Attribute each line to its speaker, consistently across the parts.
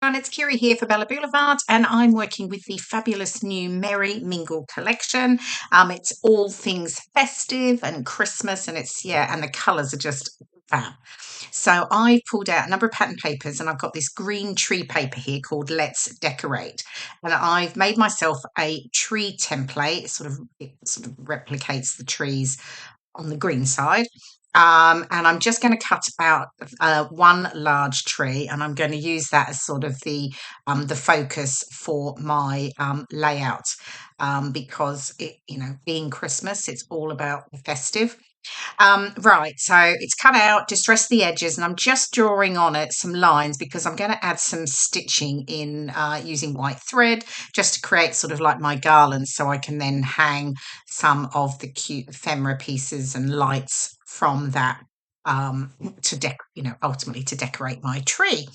Speaker 1: And it's Kirei here for Blvd, and I'm working with the fabulous new Merry Mingle collection. It's all things festive and Christmas, and and the colours are just fab. So I pulled out a number of pattern papers, and I've got this green tree paper here called Let's Decorate, and I've made myself a tree template. It sort of replicates the trees on the green side. And I'm just going to cut out one large tree, and I'm going to use that as sort of the focus for my layout, because being Christmas, it's all about the festive. Right, so it's cut out, distressed the edges, and I'm just drawing on it some lines because I'm going to add some stitching in using white thread just to create sort of like my garland, so I can then hang some of the cute ephemera pieces and lights from that ultimately to decorate my tree.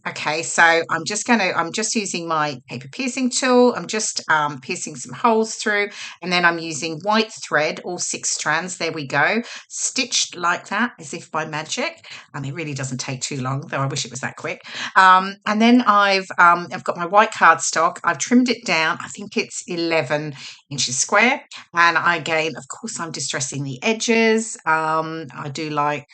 Speaker 1: Okay, so I'm just using my paper piercing tool. I'm just piercing some holes through, and then I'm using white thread, all 6 strands. There we go, stitched like that, as if by magic. And it really doesn't take too long, though I wish it was that quick. And then I've got my white cardstock. I've trimmed it down. I think it's 11 inches square. And again, of course, I'm distressing the edges. I do like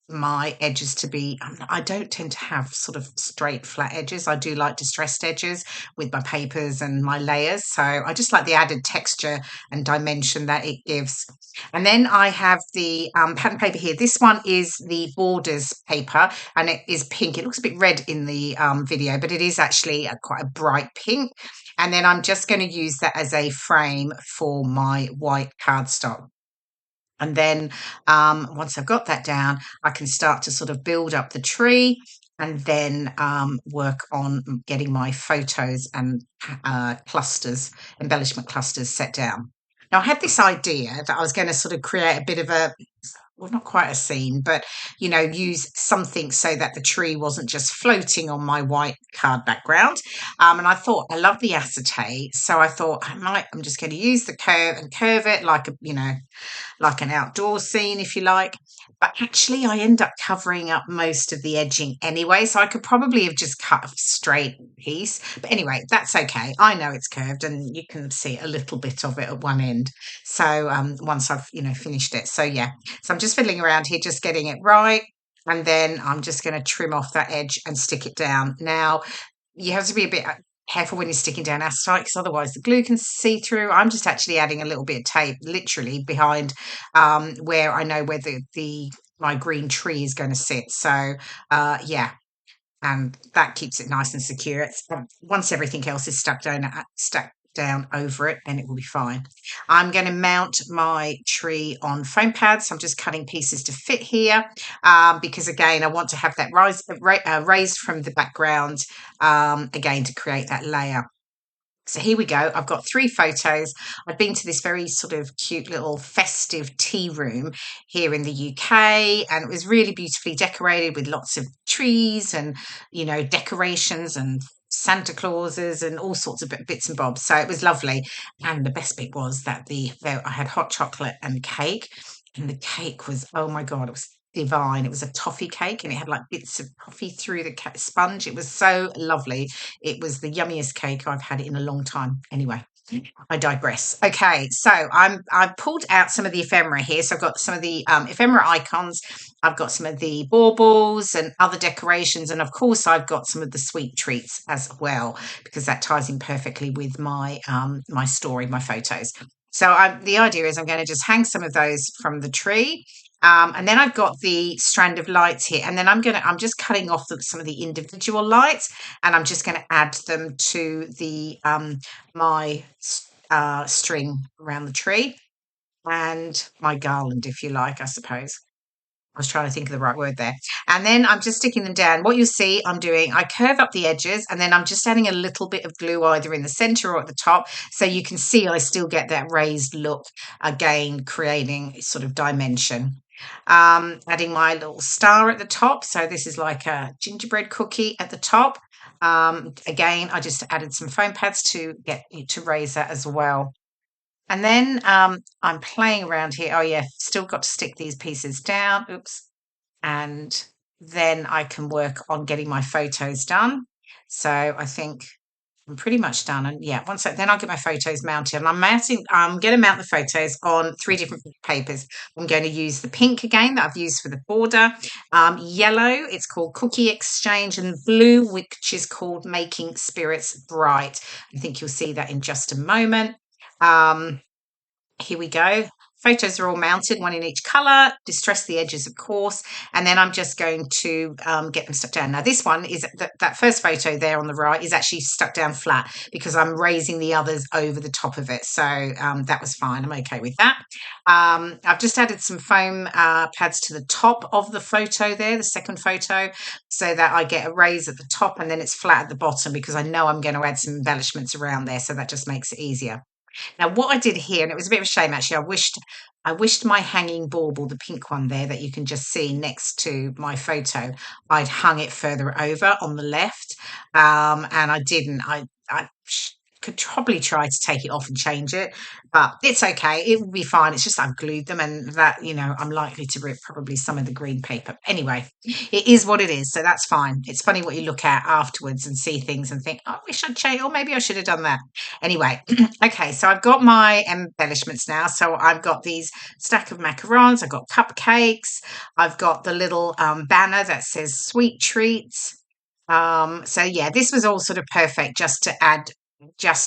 Speaker 1: my edges to be, I don't tend to have sort of straight flat edges. I do like distressed edges with my papers and my layers. So I just like the added texture and dimension that it gives. And then I have the pattern paper here. This one is the Borders paper, and it is pink. It looks a bit red in the video, but it is actually quite a bright pink. And then I'm just going to use that as a frame for my white cardstock. And then once I've got that down, I can start to sort of build up the tree, and then work on getting my photos and embellishment clusters set down. Now, I had this idea that I was going to sort of create a bit of well, not quite a scene, but use something so that the tree wasn't just floating on my white card background. And I thought, I love the acetate, so I thought I'm just going to use the curve and curve it like like an outdoor scene, if you like. But actually, I end up covering up most of the edging anyway, so I could probably have just cut a straight piece. But anyway, that's okay. I know it's curved, and you can see a little bit of it at one end. So once I've finished it, so yeah. So I'm just fiddling around here, just getting it right, and then I'm just going to trim off that edge and stick it down. Now, you have to be a bit careful when you're sticking down acetate, because otherwise the glue can see through. I'm just actually adding a little bit of tape literally behind where I know where my green tree is going to sit. So yeah, and that keeps it nice and secure. Once everything else is stuck down over it, then it will be fine. I'm going to mount my tree on foam pads. So I'm just cutting pieces to fit here, because again, I want to have that raised from the background, again, to create that layer. So here we go. I've got 3 photos. I've been to this very sort of cute little festive tea room here in the UK, and it was really beautifully decorated with lots of trees and, decorations and Santa Clauses and all sorts of bits and bobs. So it was lovely. And the best bit was that I had hot chocolate and cake, and the cake was, oh my God, it was divine. It was a toffee cake, and it had like bits of toffee through the sponge. It was so lovely. It was the yummiest cake I've had in a long time. Anyway, I digress. Okay, so I've pulled out some of the ephemera here. So I've got some of the ephemera icons. I've got some of the baubles and other decorations, and of course I've got some of the sweet treats as well, because that ties in perfectly with my my story, my photos. So the idea is I'm going to just hang some of those from the tree. And then I've got the strand of lights here, and then I'm just cutting off some of the individual lights, and I'm just going to add them to the my string around the tree, and my garland, if you like, I suppose. I was trying to think of the right word there. And then I'm just sticking them down. What you'll see I curve up the edges, and then I'm just adding a little bit of glue either in the center or at the top. So you can see I still get that raised look, again, creating sort of dimension. Adding my little star at the top. So this is like a gingerbread cookie at the top. Again, I just added some foam pads to raise that as well. And then I'm playing around here. Oh yeah, still got to stick these pieces down. Oops. And then I can work on getting my photos done. So I think I'm pretty much done. And yeah, then I'll get my photos mounted. And I'm going to mount the photos on 3 different papers. I'm going to use the pink again that I've used for the border, yellow, it's called Cookie Exchange, and blue, which is called Making Spirits Bright. I think you'll see that in just a moment. Here we go. Photos are all mounted, one in each colour. Distress the edges, of course, and then I'm just going to get them stuck down. Now, this one is that first photo there on the right is actually stuck down flat because I'm raising the others over the top of it. So that was fine. I'm okay with that. I've just added some foam pads to the top of the photo there, the second photo, so that I get a raise at the top and then it's flat at the bottom because I know I'm going to add some embellishments around there. So that just makes it easier. Now, what I did here, and it was a bit of a shame actually, I wished my hanging bauble, the pink one there that you can just see next to my photo, I'd hung it further over on the left, and I didn't. I could probably try to take it off and change it, but it's okay. It will be fine. It's just I've glued them, and that I'm likely to rip probably some of the green paper. Anyway, it is what it is, so that's fine. It's funny what you look at afterwards and see things and think, oh, I wish I'd changed, or maybe I should have done that. Anyway, okay, so I've got my embellishments now. So I've got these stack of macarons, I've got cupcakes, I've got the little banner that says sweet treats. So yeah, this was all sort of perfect just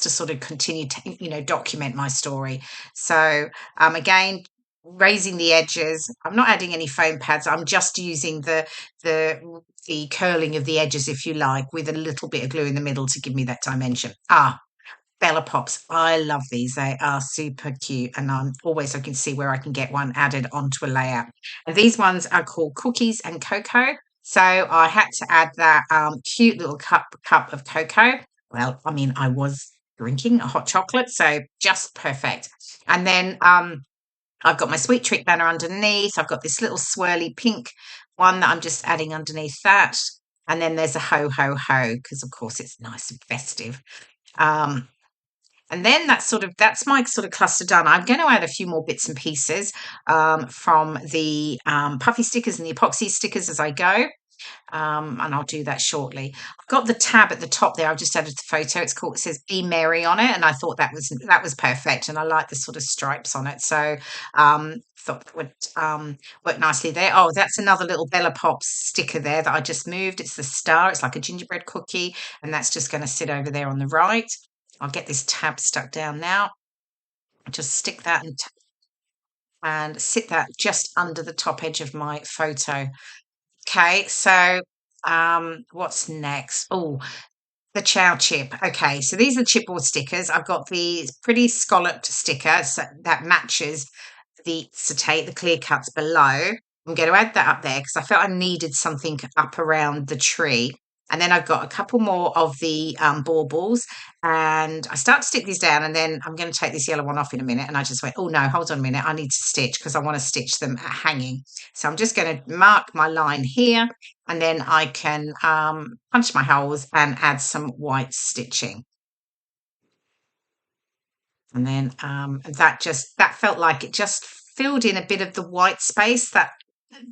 Speaker 1: to sort of continue to document my story. So again, raising the edges. I'm not adding any foam pads. I'm just using the curling of the edges, if you like, with a little bit of glue in the middle to give me that dimension. Bella Pops. I love these. They are super cute, and I'm always looking to see where I can get one added onto a layout. And these ones are called Cookies and Cocoa. So I had to add that cute little cup of cocoa. Well, I mean, I was drinking a hot chocolate, so just perfect. And then I've got my sweet treat banner underneath. I've got this little swirly pink one that I'm just adding underneath that. And then there's a ho ho ho because of course it's nice and festive. Um, and then that's my sort of cluster done. I'm going to add a few more bits and pieces from the puffy stickers and the epoxy stickers as I go. And I'll do that shortly. I've got the tab at the top there. I've just added the photo. It says "Be Merry" on it, and I thought that was perfect. And I like the sort of stripes on it, so thought it would work nicely there. Oh, that's another little Bella Pops sticker there that I just moved. It's the star. It's like a gingerbread cookie, and that's just going to sit over there on the right. I'll get this tab stuck down now. Just stick that and sit that just under the top edge of my photo. Okay, so what's next? Oh, the Ciao chip. Okay, so these are the chipboard stickers. I've got the pretty scalloped sticker that matches the acetate, the clear cuts below. I'm going to add that up there because I felt I needed something up around the tree. And then I've got a couple more of the baubles, and I start to stick these down, and then I'm going to take this yellow one off in a minute. And I just went, oh no, hold on a minute, I need to stitch because I want to stitch them at hanging. So I'm just going to mark my line here, and then I can punch my holes and add some white stitching. And then that felt like it just filled in a bit of the white space that it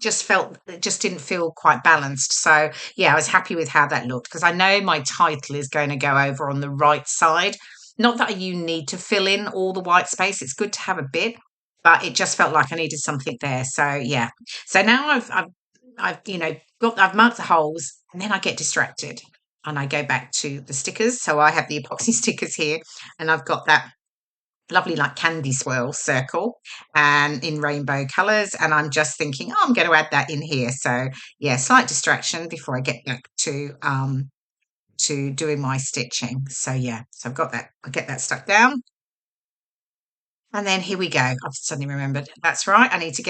Speaker 1: just didn't feel quite balanced. So yeah, I was happy with how that looked because I know my title is going to go over on the right side. Not that you need to fill in all the white space. It's good to have a bit, but it just felt like I needed something there. So yeah. So now I've marked the holes, and then I get distracted and I go back to the stickers. So I have the epoxy stickers here, and I've got that lovely like candy swirl circle and in rainbow colors, and I'm just thinking, oh, I'm going to add that in here. So yeah, slight distraction before I get back to doing my stitching. So yeah, so I've got that. I'll get that stuck down, and then here we go. I've suddenly remembered, that's right, I need to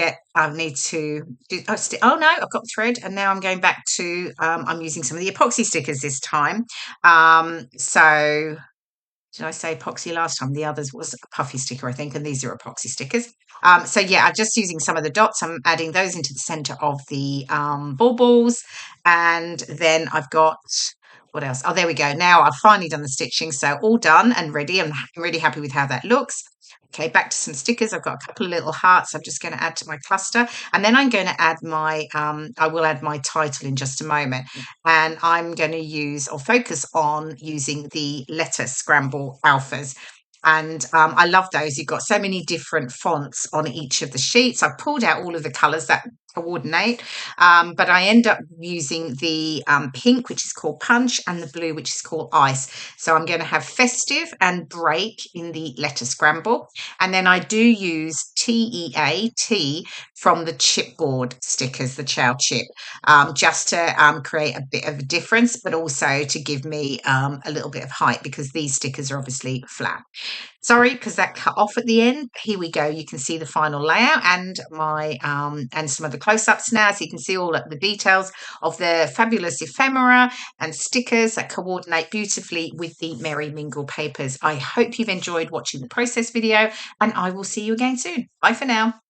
Speaker 1: do oh no, I've got the thread, and now I'm going back to I'm using some of the epoxy stickers this time. So did I say epoxy last time? The others was a puffy sticker, I think, and these are epoxy stickers. So yeah, I'm just using some of the dots. I'm adding those into the center of the baubles, and then I've got What else? Oh, there we go. Now I've finally done the stitching, so all done and ready. I'm really happy with how that looks. Okay, back to some stickers. I've got a couple of little hearts I'm just going to add to my cluster, and then I'm going to add my I will add my title in just a moment, and I'm going to use or focus on using the letter Scramble alphas. And I love those. You've got so many different fonts on each of the sheets. I've pulled out all of the colors that coordinate, but I end up using the pink, which is called Punch, and the blue, which is called Ice. So I'm going to have Festive and Break in the letter Scramble. And then I do use TEA, from the Chipboard stickers, the Ciao chip, just to create a bit of a difference, but also to give me a little bit of height because these stickers are obviously flat. Sorry, because that cut off at the end. Here we go. You can see the final layout and my and some of the close-ups now. So you can see all of the details of the fabulous ephemera and stickers that coordinate beautifully with the Merry Mingle papers. I hope you've enjoyed watching the process video, and I will see you again soon. Bye for now.